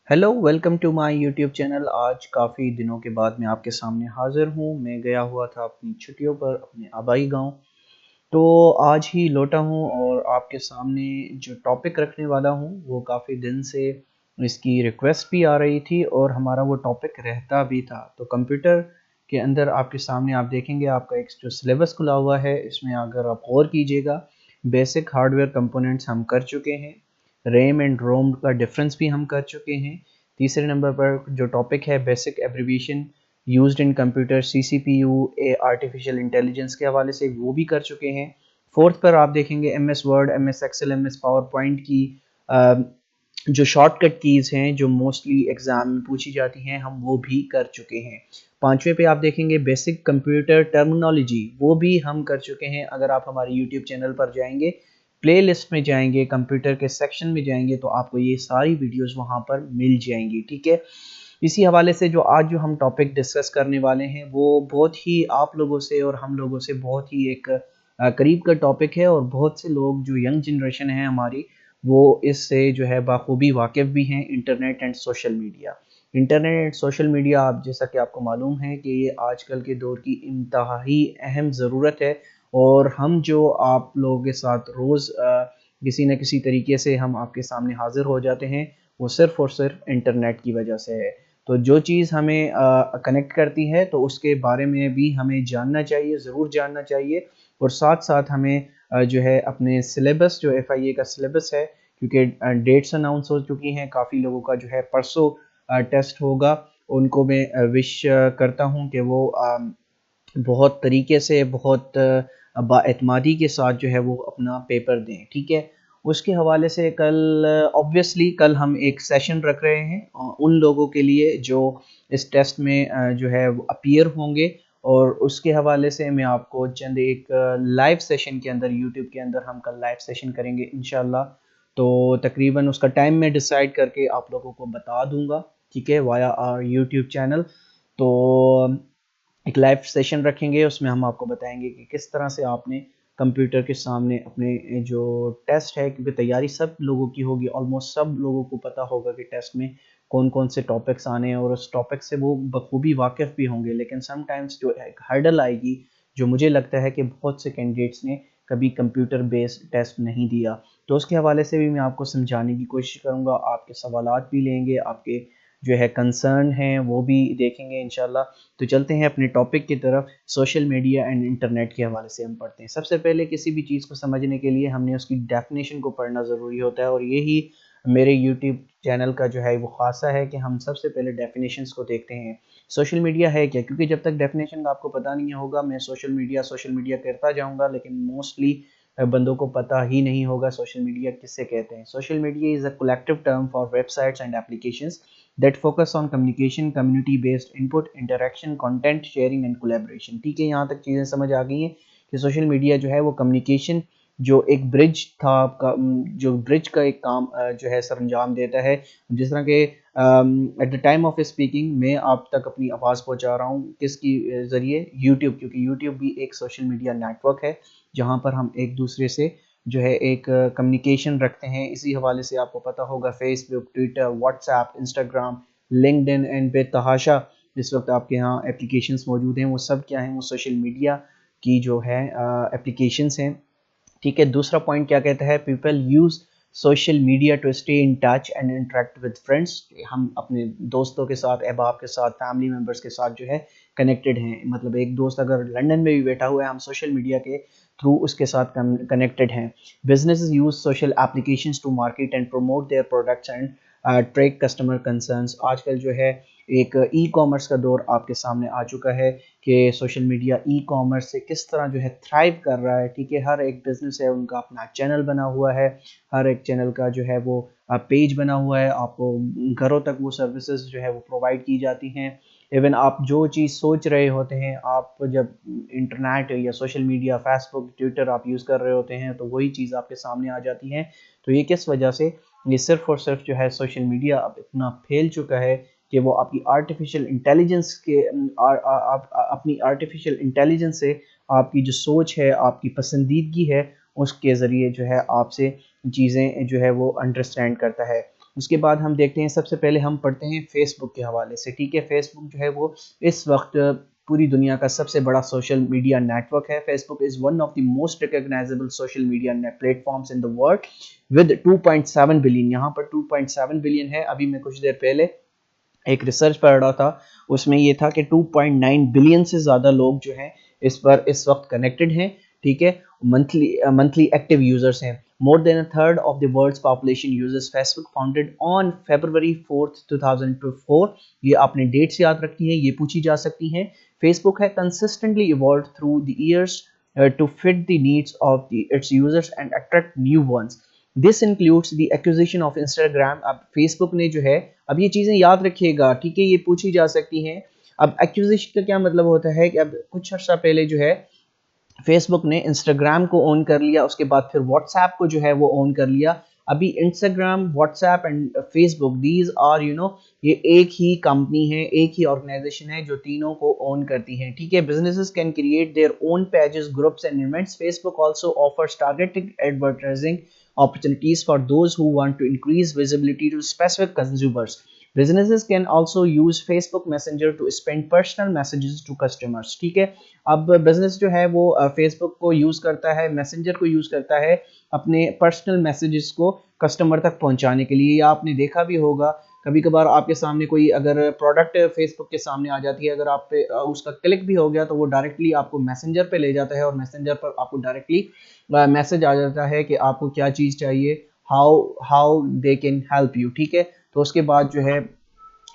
Hello welcome to my YouTube channel. आज काफ़ी दिनों के बाद मैं आपके सामने हाज़िर हूँ। मैं गया हुआ था अपनी छुट्टियों पर अपने आबाई गांव, तो आज ही लौटा हूँ और आपके सामने जो टॉपिक रखने वाला हूँ वो काफ़ी दिन से इसकी रिक्वेस्ट भी आ रही थी और हमारा वो टॉपिक रहता भी था। तो कंप्यूटर के अंदर आपके सामने आप देखेंगे आपका एक जो सिलेबस खुला हुआ है, इसमें अगर आप गौर कीजिएगा बेसिक हार्डवेयर कंपोनेंट्स हम कर चुके हैं, रैम एंड रोम का डिफरेंस भी हम कर चुके हैं। तीसरे नंबर पर जो टॉपिक है basic abbreviation used in computer CCPU A artificial intelligence के हवाले से वो भी कर चुके हैं। फोर्थ पर आप देखेंगे MS Word, MS Excel, MS PowerPoint की जो शॉर्टकट कीज़ हैं जो मोस्टली एग्जाम में पूछी जाती हैं हम वो भी कर चुके हैं। पांचवे पे आप देखेंगे बेसिक कंप्यूटर टर्मिनोलॉजी, वो भी हम कर चुके हैं। अगर आप हमारे यूट्यूब चैनल पर जाएंगे, प्लेलिस्ट में जाएंगे, कंप्यूटर के सेक्शन में जाएंगे तो आपको ये सारी वीडियोस वहां पर मिल जाएंगी। ठीक है, इसी हवाले से जो हम टॉपिक डिस्कस करने वाले हैं वो बहुत ही आप लोगों से और हम लोगों से बहुत ही एक करीब का टॉपिक है और बहुत से लोग जो यंग जनरेशन है हमारी वो इससे जो है बाखूबी वाकिफ़ भी हैं। Internet and social media, internet and social media आप जैसा कि आपको मालूम है कि ये आजकल के दौर की इंतहाई अहम ज़रूरत है और हम जो आप लोगों के साथ रोज़ किसी न किसी तरीके से हम आपके सामने हाजिर हो जाते हैं वो सिर्फ़ और सिर्फ इंटरनेट की वजह से है। तो जो चीज़ हमें कनेक्ट करती है तो उसके बारे में भी हमें जानना चाहिए, ज़रूर जानना चाहिए। और साथ साथ हमें जो है अपने सिलेबस जो एफआईए का सिलेबस है, क्योंकि डेट्स अनाउंस हो चुकी हैं, काफ़ी लोगों का जो है परसों टेस्ट होगा, उनको मैं विश करता हूँ कि वो बहुत तरीके से बहुत बाएतमादी के साथ जो है वो अपना पेपर दें। ठीक है, उसके हवाले से कल ऑब्वियसली कल हम एक सेशन रख रहे हैं उन लोगों के लिए जो इस टेस्ट में जो है वो अपीयर होंगे और उसके हवाले से मैं आपको चंद एक लाइव सेशन के अंदर यूट्यूब के अंदर हम कल लाइव सेशन करेंगे इंशाल्लाह। तो तकरीबन उसका टाइम मैं डिसाइड करके आप लोगों को बता दूंगा, ठीक है, वाया आवर यूट्यूब चैनल। तो एक लाइव सेशन रखेंगे, उसमें हम आपको बताएंगे कि किस तरह से आपने कंप्यूटर के सामने अपने जो टेस्ट है, क्योंकि तैयारी सब लोगों की होगी, ऑलमोस्ट सब लोगों को पता होगा कि टेस्ट में कौन कौन से टॉपिक्स आने हैं और उस टॉपिक से वो बखूबी वाकिफ़ भी होंगे। लेकिन समटाइम्स जो एक हर्डल आएगी, जो मुझे लगता है कि बहुत से कैंडिडेट्स ने कभी कंप्यूटर बेस्ड टेस्ट नहीं दिया, तो उसके हवाले से भी मैं आपको समझाने की कोशिश करूँगा। आपके सवालात भी लेंगे, आपके जो है कंसर्न हैं वो भी देखेंगे इंशाल्लाह। तो चलते हैं अपने टॉपिक की तरफ। सोशल मीडिया एंड इंटरनेट के हवाले से हम पढ़ते हैं। सबसे पहले किसी भी चीज़ को समझने के लिए हमने उसकी डेफिनेशन को पढ़ना ज़रूरी होता है और यही मेरे यूट्यूब चैनल का जो है वो खासा है कि हम सबसे पहले डेफिनेशंस को देखते हैं। सोशल मीडिया है क्या, क्योंकि जब तक डेफिनेशन का आपको पता नहीं होगा मैं सोशल मीडिया करता जाऊँगा, लेकिन मोस्टली बंदों को पता ही नहीं होगा सोशल मीडिया किससे कहते हैं। Social media is a collective term for websites and applications that focus on communication, community based input, interaction, content sharing and collaboration। ठीक है, यहाँ तक चीज़ें समझ आ गई हैं कि सोशल मीडिया जो है वो कम्युनिकेशन जो एक ब्रिज था आपका, जो ब्रिज का एक काम जो है सरंजाम देता है। जिस तरह के at the time of speaking मैं आप तक अपनी आवाज़ पहुंचा रहा हूँ किसकी ज़रिए, यूट्यूब, क्योंकि यूट्यूब भी एक सोशल मीडिया नेटवर्क है जहाँ पर हम एक दूसरे से जो है एक कम्युनिकेशन रखते हैं। इसी हवाले से आपको पता होगा Facebook, Twitter, WhatsApp, Instagram, LinkedIn and बेतहाशा इस वक्त आपके यहाँ एप्लीकेशंस मौजूद हैं, वो सब क्या हैं, वो सोशल मीडिया की जो है एप्लीकेशंस हैं। ठीक है, दूसरा पॉइंट क्या कहता है, people use social media to stay in touch and interact with friends. हम अपने दोस्तों के साथ, अहबाब के साथ, फैमिली मेम्बर्स के साथ जो है कनेक्टेड हैं। मतलब एक दोस्त अगर लंदन में भी बैठा हुआ है, हम सोशल मीडिया के थ्रू उसके साथ कनेक्टेड हैं। Businesses use social applications to market and promote their products and track customer concerns. आजकल जो है एक ई कॉमर्स का दौर आपके सामने आ चुका है कि सोशल मीडिया ई कॉमर्स से किस तरह जो है थ्राइव कर रहा है। ठीक है, हर एक बिजनेस है उनका अपना चैनल बना हुआ है, हर एक चैनल का जो है वो पेज बना हुआ है, आपको घरों तक वो सर्विसेज जो है वो प्रोवाइड की जाती हैं। इवन आप जो चीज़ सोच रहे होते हैं, आप जब इंटरनेट या सोशल मीडिया, फेसबुक, ट्विटर आप यूज़ कर रहे होते हैं तो वही चीज़ आपके सामने आ जाती है। तो ये किस वजह से, ये सिर्फ और सिर्फ जो है सोशल मीडिया अब इतना फैल चुका है कि वो आपकी आर्टिफिशियल इंटेलिजेंस के अपनी आर्टिफिशियल इंटेलिजेंस से आपकी जो सोच है, आपकी पसंदीदगी है, उसके ज़रिए जो है आपसे चीज़ें जो है वो अंडरस्टैंड करता है। उसके बाद हम देखते हैं, सबसे पहले हम पढ़ते हैं फेसबुक के हवाले से, ठीक है। फेसबुक जो है वो इस वक्त पूरी दुनिया का सबसे बड़ा सोशल मीडिया नेटवर्क है। Facebook is one of the most recognisable social media platforms in the world with 2.7 billion, यहाँ पर 2.7 बिलियन है। अभी मैं कुछ देर पहले एक रिसर्च पढ़ रहा था, उसमें ये था कि 2.9 बिलियन से ज़्यादा लोग जो हैं इस पर इस वक्त कनेक्टेड हैं, ठीक है। मंथली एक्टिव यूजर्स हैं। More than a third of the world's population users Facebook, founded on February 4th 2004। ये आपने डेट्स याद रखनी है, ये पूछी जा सकती हैं। फेसबुक है consistently evolve through the years to fit the needs of its users and attract new ones. This includes the acquisition of Instagram. अब Facebook ने जो है, अब ये चीज़ें याद रखिएगा, ठीक है, ये पूछी जा सकती हैं। अब एक्विजिशन का क्या मतलब होता है कि अब कुछ अर्सा पहले जो है फेसबुक ने इंस्टाग्राम को ओन कर लिया, उसके बाद फिर व्हाट्सएप को जो है वो ओन कर लिया। अभी Instagram, WhatsApp and Facebook, these are ये एक ही कंपनी है, एक ही ऑर्गेनाइजेशन है जो तीनों को ओन करती है, ठीक है। Businesses can create their own pages, groups and events. Facebook also offers targeted advertising opportunities for those who want to increase visibility to specific consumers. Businesses can also use Facebook Messenger to send personal messages to customers, ठीक है। अब business जो है वो Facebook को use करता है, messenger को यूज करता है अपने पर्सनल मैसेजेस को कस्टमर तक पहुंचाने के लिए। या आपने देखा भी होगा कभी कभार आपके सामने कोई अगर प्रोडक्ट फेसबुक के सामने आ जाती है, अगर आप पे उसका क्लिक भी हो गया तो वो डायरेक्टली आपको मैसेंजर पे ले जाता है और मैसेंजर पर आपको डायरेक्टली मैसेज आ जाता है कि आपको क्या चीज़ चाहिए, how how they can help you, ठीक है। तो उसके बाद जो है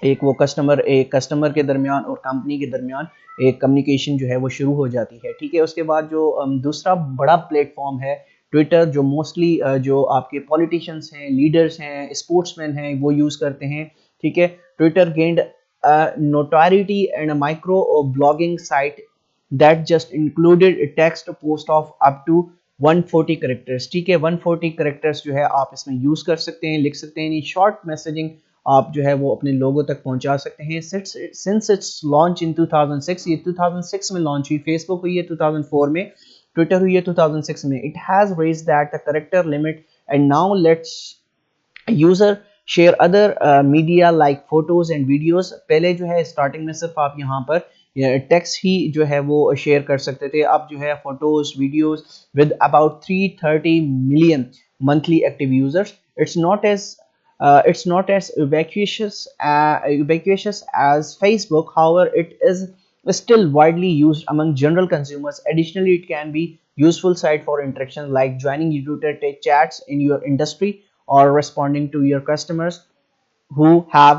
एक कस्टमर के दरमियान और कंपनी के दरमियान एक कम्युनिकेशन जो है वो शुरू हो जाती है, ठीक है। उसके बाद जो दूसरा बड़ा प्लेटफॉर्म है ट्विटर, जो मोस्टली जो आपके पॉलिटिशियंस हैं, लीडर्स हैं, स्पोर्ट्समैन हैं, वो यूज़ करते हैं, ठीक है। Twitter gained notoriety and a micro blogging site that just included a text post of up to 140 characters, ठीक है। 140 करेक्टर्स जो है आप इसमें यूज कर सकते हैं, लिख सकते हैं। शॉर्ट मैसेजिंग आप जो है वो अपने लोगों तक पहुंचा सकते हैं। सिंस इट्स लॉन्च इन 2006, ये 2006 में लॉन्च हुई। फेसबुक हुई है 2004 में, ट्विटर हुई है 2006 में। It has raised that the character limit and now let's user share other media like photos and videos. पहले जो है स्टार्टिंग में सिर्फ आप यहाँ पर टेक्स्ट ही जो है वो शेयर कर सकते थे, अब जो है photos, videos with about 330 million monthly active users. It's not as ubiquitous as Facebook. However, it is still widely used among general consumers. Additionally, it can be useful site for interaction like joining Twitter chats in your industry or responding to your customers who have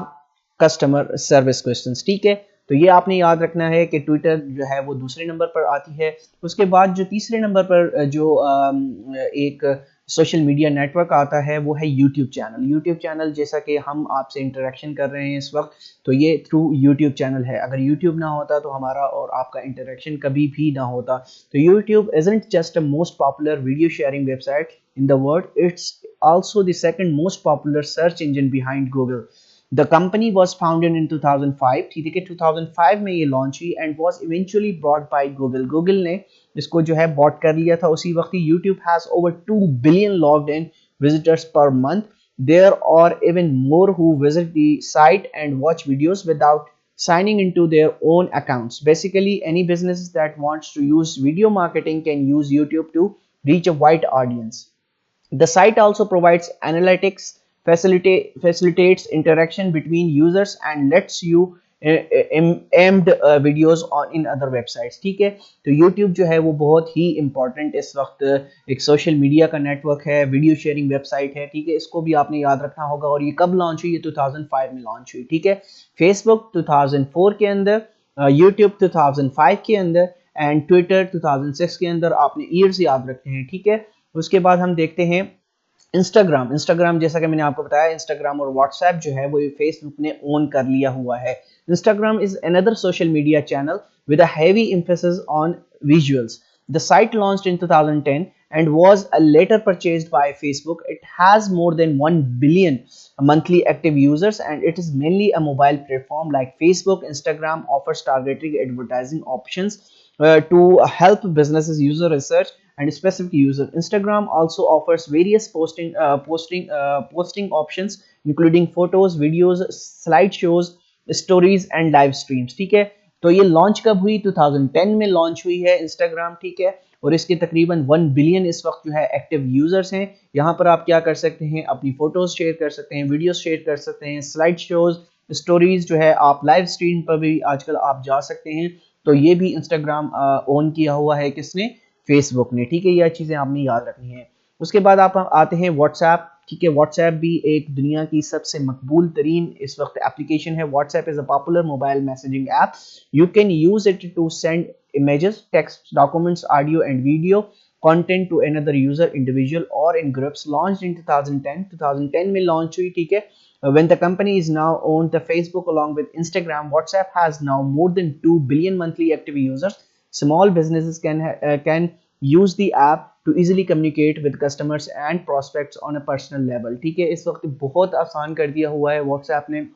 customer service questions, ठीक है। तो ये आपने याद रखना है कि Twitter जो है वो दूसरे नंबर पर आती है। उसके बाद जो तीसरे नंबर पर जो एक सोशल मीडिया नेटवर्क आता है वो है यूट्यूब चैनल। यूट्यूब चैनल, जैसा कि हम आपसे इंटरेक्शन कर रहे हैं इस वक्त, तो ये थ्रू यूट्यूब चैनल है। अगर यूट्यूब ना होता तो हमारा और आपका इंटरेक्शन कभी भी ना होता। तो YouTube isn't just a most popular video sharing website in the world, it's also the second most popular search engine behind Google. The company was founded in 2005, ठीक है, 2005 में ये लॉन्च हुई and was eventually bought by Google. Google ने इसको जो है bot कर लिया था उसी वक्त ही। YouTube has over 2 billion logged in visitors per month. There are even more who visit the site and watch videos without signing into their own accounts. Basically, any business that wants to use video marketing can use YouTube to reach a wide audience. The site also provides analytics, facilitates interaction between users and lets you embed videos on in other websites, ठीक है। तो YouTube जो है वो बहुत ही important इस वक्त एक सोशल मीडिया का नेटवर्क है, वीडियो शेयरिंग वेबसाइट है, ठीक है। इसको भी आपने याद रखना होगा। और ये कब लॉन्च हुई? ये 2005 में लॉन्च हुई, ठीक है। फेसबुक 2004 के अंदर, YouTube 2005 के अंदर एंड ट्विटर 2006 के अंदर। आपने ईयर्स याद रखने हैं, ठीक है। उसके बाद हम देखते हैं इंस्टाग्राम जैसा कि मैंने आपको बताया, इंस्टाग्राम और व्हाट्सएप जो है वो फेसबुक ने ओन कर लिया हुआ है। Instagram is another social media channel with a heavy emphasis on visuals. The site launched in 2010 and was later purchased by Facebook. It has more than 1 billion monthly active users and it is mainly a mobile platform. Like Facebook, Instagram offers targeted advertising options to help businesses user research and specific user. Instagram also offers various posting options including photos, videos, slide shows, stories and live streams. ठीक है, तो ये launch कब हुई? 2010 में launch हुई है Instagram. ठीक है, और इसके तकरीबन 1 बिलियन इस वक्त जो है एक्टिव यूजर्स हैं। यहाँ पर आप क्या कर सकते हैं? अपनी फोटोज शेयर कर सकते हैं, वीडियोस शेयर कर सकते हैं, स्लाइड शोज, स्टोरीज जो है आप लाइव स्ट्रीम पर भी आजकल आप जा सकते हैं। तो ये भी इंस्टाग्राम ओन किया हुआ है किसने? फेसबुक ने। ठीक है, यह चीजें आपने याद रखनी है। उसके बाद आप आते हैं व्हाट्सएप। ठीक है, व्हाट्सएप भी एक दुनिया की सबसे मकबूल तरीन इस वक्त एप्लीकेशन है। WhatsApp is a popular mobile messaging app. You can use it to send images, text, documents, audio and video content to another user, individual or in groups. Launched in 2010 में launch हुई। ठीक है, when the company is now owned the Facebook along with Instagram, WhatsApp has now more than 2 billion monthly active users. Small businesses can use the app to easily communicate with customers and prospects on a personal level. ठीक है, इस वक्त बहुत आसान कर दिया हुआ है WhatsApp ने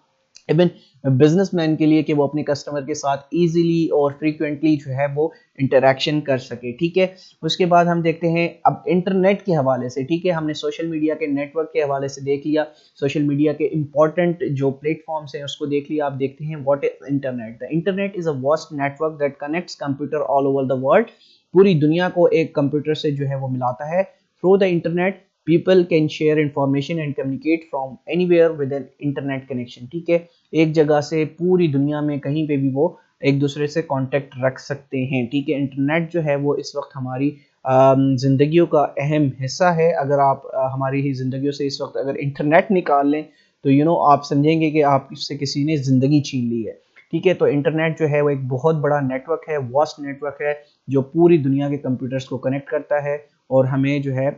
इवन बिजनेसमैन के लिए कि वो अपने कस्टमर के साथ इजीली और फ्रीक्वेंटली जो है वो इंटरेक्शन कर सके। ठीक है, उसके बाद हम देखते हैं अब इंटरनेट के हवाले से। ठीक है, हमने सोशल मीडिया के नेटवर्क के हवाले से देख लिया, सोशल मीडिया के इंपॉर्टेंट जो प्लेटफॉर्म्स हैं उसको देख लिया। आप देखते हैं what is internet. The internet is a vast network that connects computer all over the world. पूरी दुनिया को एक कंप्यूटर से जो है वो मिलाता है। Through the internet people can share information and communicate from anywhere with an internet connection। ठीक है, एक जगह से पूरी दुनिया में कहीं पे भी वो एक दूसरे से कांटेक्ट रख सकते हैं। ठीक है, इंटरनेट जो है वो इस वक्त हमारी जिंदगियों का अहम हिस्सा है। अगर आप हमारी ही जिंदगियों से इस वक्त अगर इंटरनेट निकाल लें तो आप समझेंगे कि आपसे किसी ने जिंदगी छीन ली है। ठीक है, तो इंटरनेट जो है वो एक बहुत बड़ा नेटवर्क है, वास्ट नेटवर्क है, जो पूरी दुनिया के कंप्यूटर्स को कनेक्ट करता है और हमें जो है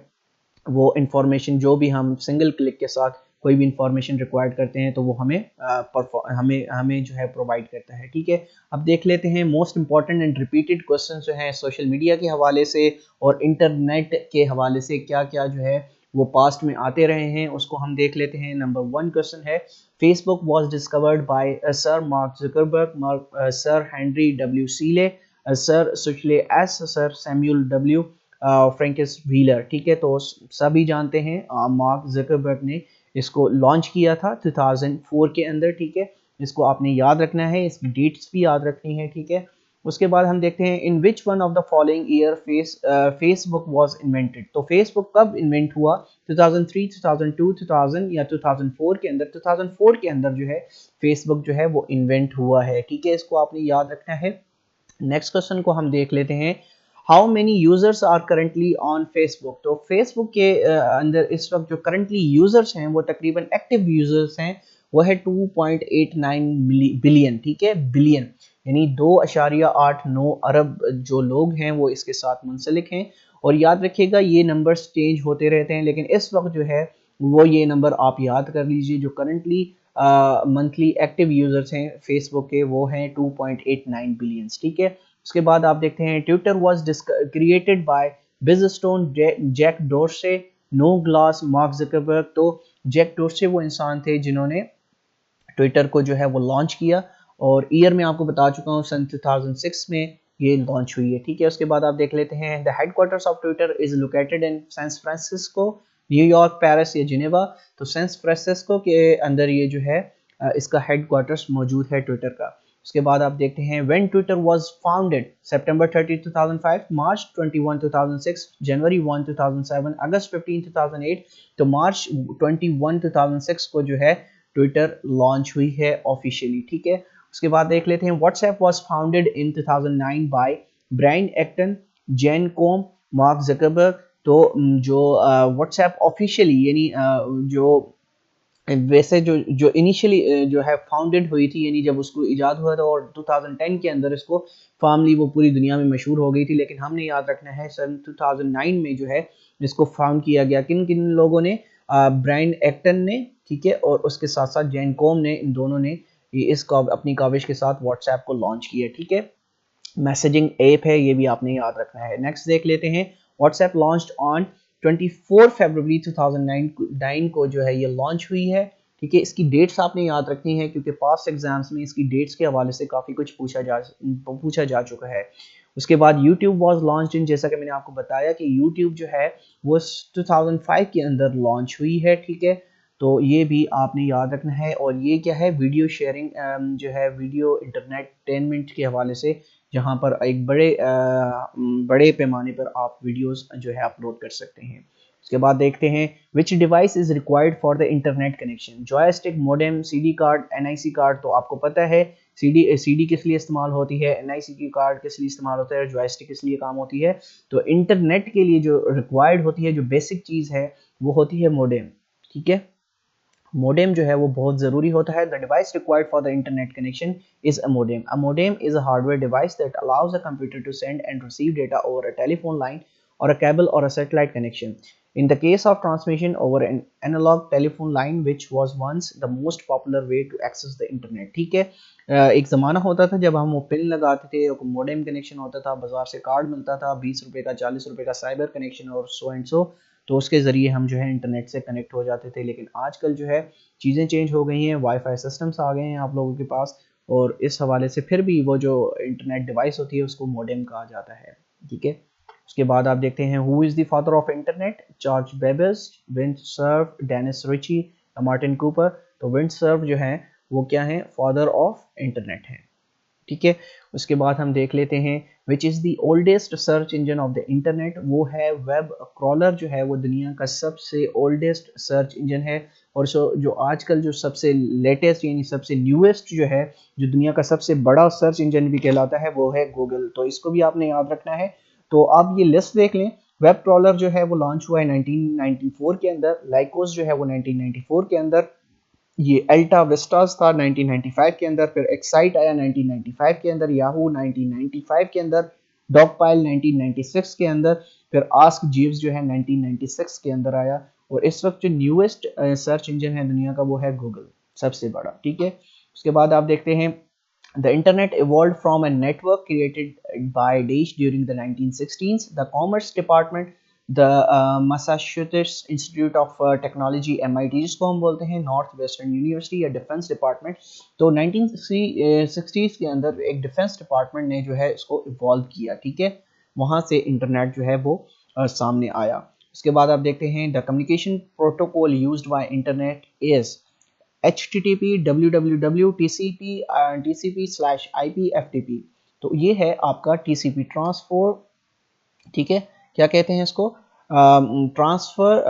वो इंफॉर्मेशन जो भी हम सिंगल क्लिक के साथ कोई भी इंफॉर्मेशन रिक्वायर्ड करते हैं तो वो हमें जो है प्रोवाइड करता है। ठीक है, अब देख लेते हैं most important and repeated question जो हैं सोशल मीडिया के हवाले से और इंटरनेट के हवाले से क्या क्या जो है वो पास्ट में आते रहे हैं, उसको हम देख लेते हैं। नंबर 1 क्वेश्चन है, Facebook was discovered by sir Mark Zuckerberg, sir Henry W Seeley, sir Suchley S, sir Samuel W Francis Wheeler. ठीक है, तो सभी जानते हैं मार्क जकरबर्ग ने इसको लॉन्च किया था 2004 के अंदर। ठीक है, इसको आपने याद रखना है, इसकी डेट्स भी याद रखनी है। ठीक है, उसके बाद हम देखते हैं in which one of the following year Facebook was invented. तो फेसबुक कब इन्वेंट हुआ? 2003, 2002, 2000 या 2004 के अंदर? 2004 के अंदर जो है फेसबुक जो है वो इन्वेंट हुआ है। ठीक है, इसको आपने याद रखना है। नेक्स्ट क्वेश्चन को हम देख लेते हैं, how many users are currently on Facebook. तो फेसबुक के अंदर इस वक्त जो करंटली यूजर्स हैं वो तकरीबन एक्टिव यूजर्स हैं वो है 2.89 बिलियन। ठीक है, बिलियन यानी 2.89 अरब जो लोग हैं वो इसके साथ मुंसलिक हैं। और याद रखिएगा ये नंबर्स चेंज होते रहते हैं, लेकिन इस वक्त जो है वो ये नंबर आप याद कर लीजिए, जो करंटली मंथली एक्टिव यूजर्स हैं फेसबुक के वो हैं 2.89 बिलियन। ठीक है, उसके बाद आप देखते हैं Twitter was created by Biz Stone, Jack Dorsey, Noah Glass, Mark Zuckerberg. तो जैक डोर्से वो इंसान थे जिन्होंने ट्विटर को जो है वो लॉन्च किया और ईयर में आपको बता चुका हूँ सन 2006 में ये लॉन्च हुई है। ठीक है, उसके बाद आप देख लेते हैं the headquarters of Twitter is located in San Francisco, New York, Paris या जिनेवा। तो सैन फ्रांसिस्को के अंदर ये जो है इसका हेडक्वार्टर्स मौजूद है ट्विटर का। उसके बाद आप देखते हैं व्हेन ट्विटर वाज फाउंडेड, सितंबर 30, 2005, मार्च 21, 2006, जनवरी 1, 2007, अगस्त 15, 2008। तो मार्च 21, 2006 को जो है ट्विटर लॉन्च हुई है ऑफिशियली। ठीक है, उसके बाद देख लेते हैं WhatsApp was founded in 2009 by Brian Acton, Jan Koum, Mark Zuckerberg. तो जो व्हाट्सएप ऑफिशियली यानी जो वैसे जो जो इनिशियली जो है फाउंडेड हुई थी यानी जब उसको इजाद हुआ था और 2010 के अंदर इसको फार्मली वो पूरी दुनिया में मशहूर हो गई थी, लेकिन हमने याद रखना है सन 2009 में जो है इसको फाउंड किया गया। किन किन लोगों ने? ब्रायन एक्टन ने, ठीक है, और उसके साथ साथ जैन कॉम ने, इन दोनों ने अपनी काविश के साथ व्हाट्सएप को लॉन्च किया। ठीक है, मैसेजिंग ऐप है, ये भी आपने याद रखना है। नेक्स्ट देख लेते हैं व्हाट्सएप लॉन्च्ड ऑन 24 फरवरी 2009 को जो है ये लॉन्च हुई है। ठीक है, इसकी डेट्स आपने याद रखनी है क्योंकि पास्ट एग्जाम्स में इसकी डेट्स के हवाले से काफ़ी कुछ पूछा जा चुका है। उसके बाद यूट्यूब वाज लॉन्च्ड इन, जैसा कि मैंने आपको बताया कि यूट्यूब जो है वो 2005 के अंदर लॉन्च हुई है। ठीक है, तो ये भी आपने याद रखना है। और ये क्या है, वीडियो शेयरिंग जो है, वीडियो इंटरटेनमेंट के हवाले से, जहाँ पर एक बड़े पैमाने पर आप वीडियोस जो है अपलोड कर सकते हैं। उसके बाद देखते हैं विच device is required for the internet connection. Joystick, modem, CD card, NIC card. तो आपको पता है सीडी किस लिए इस्तेमाल होती है, एनआईसी की कार्ड किस लिए इस्तेमाल होता है, जॉयस्टिक किस लिए काम होती है। तो इंटरनेट के लिए जो रिक्वायर्ड होती है, जो बेसिक चीज़ है, वो होती है मोडेम। ठीक है, मोडेम जो है वो बहुत ज़रूरी होता है। The device required for the internet connection is a modem. A modem is a hardware device that allows a computer to send and receive data over a telephone line or a cable or a satellite connection. In the case of transmission over an analog telephone line, which was once the most popular way to access the internet. ठीक है, एक ज़माना होता था जब हम वो pin लगाते थे, मोडेम कनेक्शन होता था, बाजार से कार्ड मिलता था 20 रुपए का, 40 रुपए का साइबर कनेक्शन और सो एंड सो। तो उसके ज़रिए हम जो है इंटरनेट से कनेक्ट हो जाते थे। लेकिन आजकल जो है चीज़ें चेंज हो गई हैं, वाईफाई सिस्टम्स आ गए हैं आप लोगों के पास, और इस हवाले से फिर भी वो जो इंटरनेट डिवाइस होती है उसको मोडेम कहा जाता है। ठीक है, उसके बाद आप देखते हैं who is the father of internet. George Babbage, Vint Cerf, Dennis Ritchie, Martin Cooper. तो विंड सर्फ जो है वो क्या है, फादर ऑफ इंटरनेट है। ठीक है, उसके बाद हम देख लेते हैं which is the oldest search engine of the internet. वो है वेब क्रॉलर, जो है वो दुनिया का सबसे ओल्डेस्ट सर्च इंजन है। और जो आजकल जो सबसे लेटेस्ट यानी सबसे न्यूएस्ट जो है, जो दुनिया का सबसे बड़ा सर्च इंजन भी कहलाता है, वो है गूगल। तो इसको भी आपने याद रखना है। तो आप ये लिस्ट देख लें। वेब क्रॉलर जो है वो लॉन्च हुआ है 1994 के अंदर, लाइकोस जो है वो 1994 के अंदर, ये अल्टा विस्टास था 1995 के अंदर, फिर एक्साइट आया 1995 के अंदर, याहू 1995 के अंदर, डॉगपाइल 1996 के अंदर, फिर आस्क जीव्स जो है 1996 के अंदर आया। और इस वक्त जो न्यूएस्ट सर्च इंजन है दुनिया का वो है गूगल, सबसे बड़ा। ठीक है, उसके बाद आप देखते हैं the internet evolved from a network created by Daesh during the 1960s. The Commerce Department, the Massachusetts Institute of Technology MIT जिसको हम बोलते हैं, नॉर्थ वेस्टर्न यूनिवर्सिटी या डिफेंस डिपार्टमेंट, तो 1960s के अंदर एक डिफेंस डिपार्टमेंट ने जो है इसको इवॉल्व किया। ठीक है, वहाँ से इंटरनेट जो है वो सामने आया। उसके बाद आप देखते हैं the communication protocol used by internet is HTTP, www, TCP, TCP/IP, FTP। तो ये है आपका TCP ट्रांसपोर्ट। ठीक है, क्या कहते हैं इसको, ट्रांसफर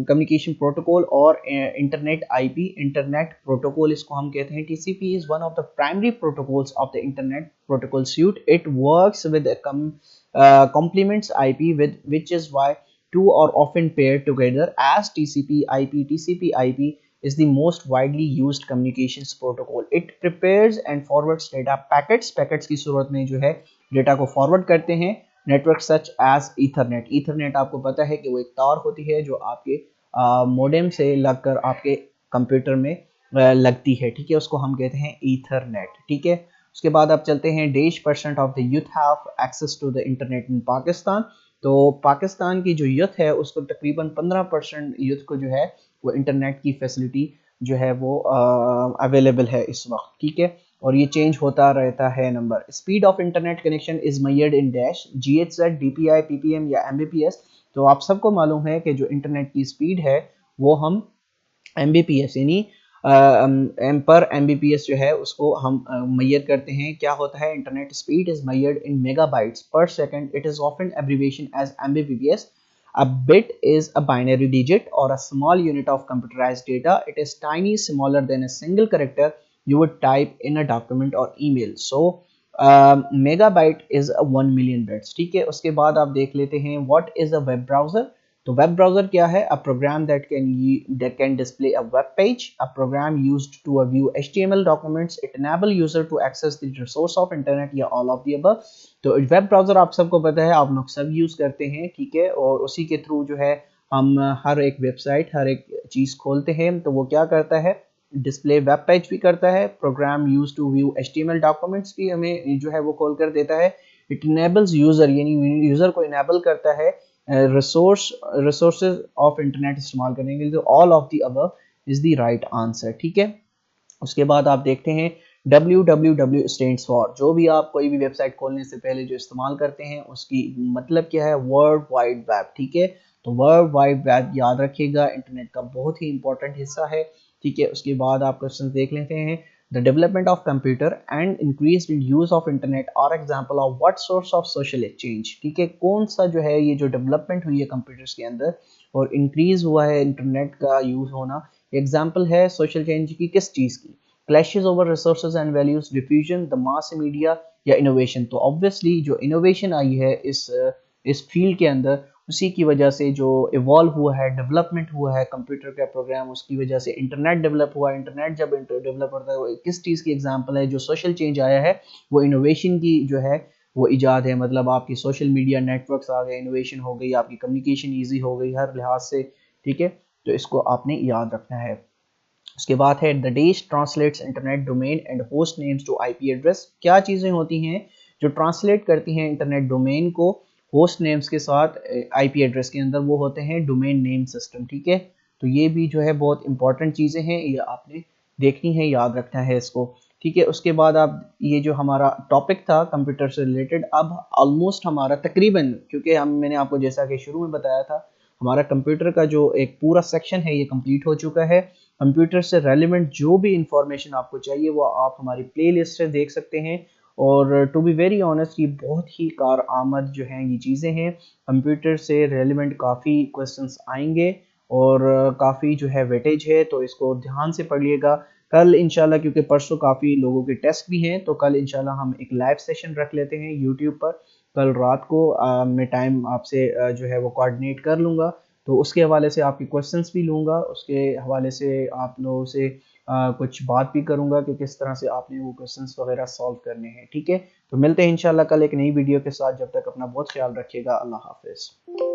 कम्युनिकेशन प्रोटोकॉल, और इंटरनेट आईपी, इंटरनेट प्रोटोकॉल इसको हम कहते हैं। TCP is one of the primary protocols of the internet protocol suit. It works with complements IP, with which is why two are often paired together as TCP/IP. TCP/IP is the most widely used communications protocol. It prepares and forwards data packets की सूरत में जो है data को forward करते हैं। Network such as Ethernet. Ethernet आपको पता है कि वो एक तार होती है जो आपके मोडेम से लगकर आपके कंप्यूटर में लगती है। ठीक है, उसको हम कहते हैं ईथरनेट। ठीक है, उसके बाद आप चलते हैं 80% of the youth have access to the internet in Pakistan. तो पाकिस्तान की जो यूथ है उसको तकरीबन 15% यूथ को जो है वो इंटरनेट की फैसिलिटी जो है वो अवेलेबल है इस वक्त। ठीक है, और ये चेंज होता रहता है number. Speed of internet connection is measured in dash, GHz, DPI, PPM या MBPS। तो आप सबको मालूम है कि जो इंटरनेट की स्पीड है वो हम MBPS यानी पर MBPS जो है उसको हम मैयर करते हैं। क्या होता है, internet speed is measured in megabytes per second. It is often abbreviation as MBPS. A bit is a binary digit or a small unit of computerized data. It is tiny, smaller than a single character you would type in a document or email. So megabyte is a 1 million bits. ठीक है, उसके बाद आप देख लेते हैं what is a web browser. तो web browser क्या है, a program that can display a web page, a program used to view HTML documents. It enable user to access the resource of internet या all of the above. तो web browser आप सबको पता है, आप लोग सब यूज करते हैं। ठीक है, और उसी के थ्रू जो है हम हर एक वेबसाइट, हर एक चीज खोलते हैं। तो वो क्या करता है, डिस्प्ले वेब पेज भी करता है, program use to view HTML documents भी हमें जो है वो खोल कर देता है। इट इनेबल्स यूजर यानी यूजर को इनेबल करता है रिसोर्सेज ऑफ इंटरनेट इस्तेमाल करने के लिए। तो all of the above is the right answer. ठीक है, उसके बाद आप देखते हैं www स्टैंड्स फॉर, जो भी आप कोई भी वेबसाइट खोलने से पहले जो इस्तेमाल करते हैं उसकी मतलब क्या है, वर्ल्ड वाइड वेब। ठीक है, तो वर्ल्ड वाइड वेब याद रखिएगा, इंटरनेट का बहुत ही इंपॉर्टेंट हिस्सा है। ठीक है, उसके बाद आप क्वेश्चन देख लेते हैं। The development of computer and increase use of internet are example of what source of social exchange. ठीक है, कौन सा जो है ये जो डेवलपमेंट हुई है कंप्यूटर्स के अंदर और इंक्रीज हुआ है इंटरनेट का यूज होना, एग्जाम्पल है सोशल चेंज की, किस चीज की? Clashes over resources and values, diffusion, the mass media या इनोवेशन। तो ऑब्वियसली जो इनोवेशन आई है इस फील्ड के अंदर, उसी की वजह से जो इवॉल्व हुआ है, डेवलपमेंट हुआ है कंप्यूटर का प्रोग्राम, उसकी वजह से इंटरनेट डेवलप हुआ। इंटरनेट जब डेवलप होता है, वो किस चीज़ की एग्जांपल है? जो सोशल चेंज आया है वो इनोवेशन की जो है वो इजाद है। मतलब आपकी सोशल मीडिया नेटवर्क्स आ गए, इनोवेशन हो गई, आपकी कम्युनिकेशन ईजी हो गई हर लिहाज से। ठीक है, तो इसको आपने याद रखना है। उसके बाद है the days translates internet domain and host names to IP address. क्या चीज़ें होती हैं जो ट्रांसलेट करती हैं इंटरनेट डोमेन को होस्ट नेम्स के साथ आईपी एड्रेस के अंदर? वो होते हैं डोमेन नेम सिस्टम। ठीक है, तो ये भी जो है बहुत इंपॉर्टेंट चीज़ें हैं, ये आपने देखनी है, याद रखना है इसको। ठीक है, उसके बाद आप ये जो हमारा टॉपिक था कंप्यूटर से रिलेटेड, अब ऑलमोस्ट हमारा तकरीबन, क्योंकि मैंने आपको जैसा कि शुरू में बताया था, हमारा कंप्यूटर का जो एक पूरा सेक्शन है ये कंप्लीट हो चुका है। कंप्यूटर से रेलिवेंट जो भी इंफॉर्मेशन आपको चाहिए वो आप हमारी प्लेलिस्ट से देख सकते हैं। और टू बी वेरी ऑनेस्ट, ये बहुत ही कार आमद जो हैं ये चीज़ें हैं, कंप्यूटर से रेलिवेंट काफ़ी क्वेश्चंस आएंगे और काफ़ी जो है वेटेज है, तो इसको ध्यान से पढ़िएगा। कल इंशाल्लाह, क्योंकि परसों काफ़ी लोगों के टेस्ट भी हैं, तो कल इंशाल्लाह हम एक लाइव सेशन रख लेते हैं यूट्यूब पर। कल रात को मैं टाइम आपसे जो है वो कोऑर्डिनेट कर लूँगा, तो उसके हवाले से आपके क्वेश्चंस भी लूँगा, उसके हवाले से आप लोगों से कुछ बात भी करूँगा कि किस तरह से आपने वो क्वेश्चंस वगैरह सॉल्व करने हैं। ठीक है, तो मिलते हैं इंशाल्लाह कल एक नई वीडियो के साथ। जब तक अपना बहुत ख्याल रखिएगा। अल्लाह हाफिज़।